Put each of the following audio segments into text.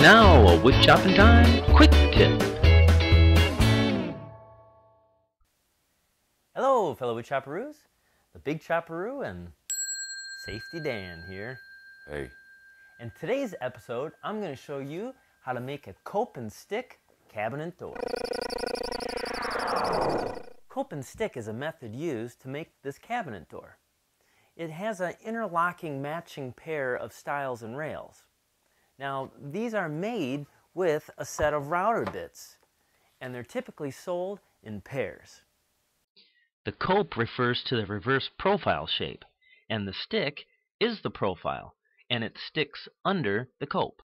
now, a wood chopping time quick tip. Hello, fellow wood chopperoos. The Big Chopperoo and Safety Dan here. Hey. In today's episode, I'm going to show you how to make a cope and stick cabinet door. Cope and stick is a method used to make this cabinet door. It has an interlocking matching pair of stiles and rails. Now, these are made with a set of router bits, and they're typically sold in pairs. The cope refers to the reverse profile shape, and the stick is the profile, and it sticks under the cope.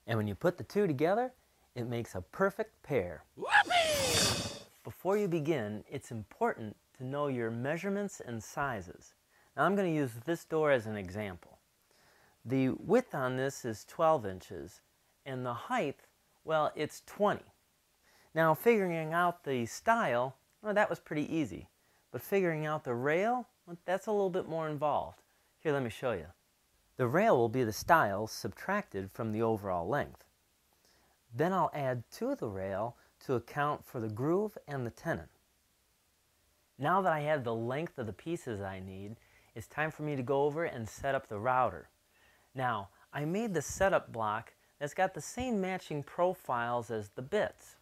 And when you put the two together, it makes a perfect pair. Whoopee! Before you begin, it's important to know your measurements and sizes. Now I'm going to use this door as an example. The width on this is 12 inches, and the height, well, it's 20. Now figuring out the style, well, that was pretty easy. But figuring out the rail, well, that's a little bit more involved. Here, let me show you. The rail will be the stiles subtracted from the overall length. Then I'll add to the rail to account for the groove and the tenon. Now that I have the length of the pieces I need, it's time for me to go over and set up the router. Now, I made the setup block that's got the same matching profiles as the bits.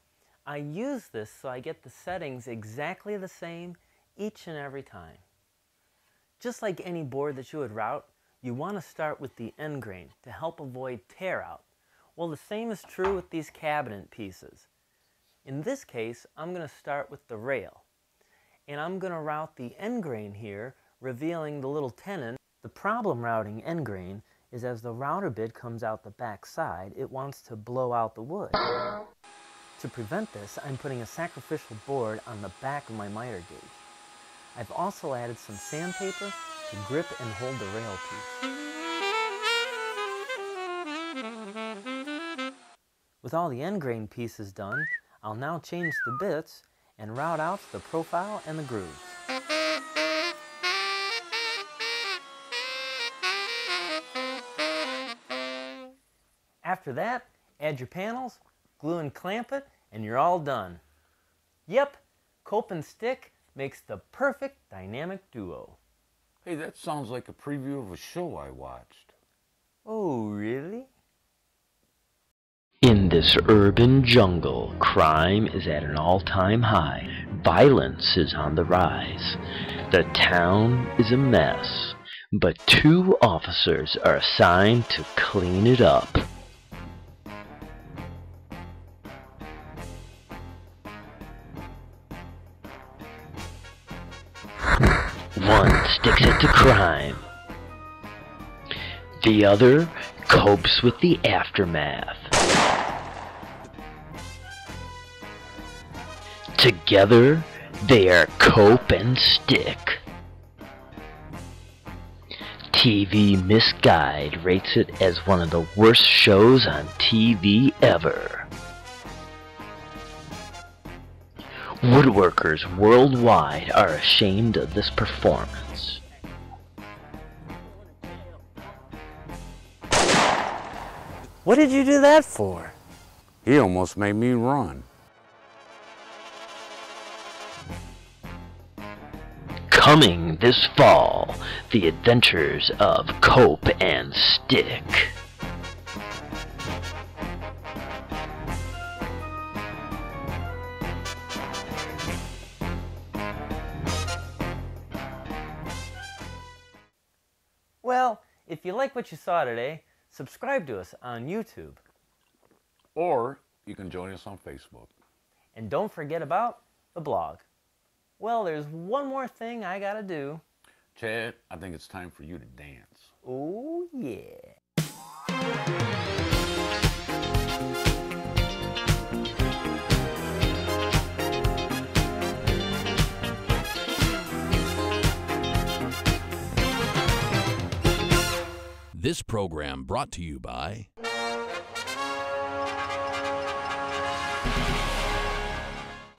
I use this so I get the settings exactly the same each and every time. Just like any board that you would route, you want to start with the end grain to help avoid tear out. Well, the same is true with these cabinet pieces. In this case, I'm going to start with the rail. And I'm going to route the end grain here, revealing the little tenon. The problem routing end grain is as the router bit comes out the back side, it wants to blow out the wood. To prevent this, I'm putting a sacrificial board on the back of my miter gauge. I've also added some sandpaper to grip and hold the rail piece. With all the end grain pieces done, I'll now change the bits and route out the profile and the grooves. After that, add your panels, glue and clamp it, and you're all done. Yep, cope and stick makes the perfect dynamic duo. Hey, that sounds like a preview of a show I watched. Oh, really? In this urban jungle, crime is at an all-time high. Violence is on the rise. The town is a mess, but 2 officers are assigned to clean it up. One sticks it to crime. The other copes with the aftermath. Together, they are cope and stick. TV Misguide rates it as one of the worst shows on TV ever. Woodworkers worldwide are ashamed of this performance. What did you do that for? He almost made me run. Coming this fall, the adventures of Cope and Stick. Well, if you like what you saw today, subscribe to us on YouTube. Or you can join us on Facebook. And don't forget about the blog. Well, there's one more thing I gotta do. Chad, I think it's time for you to dance. Oh, yeah. This program brought to you by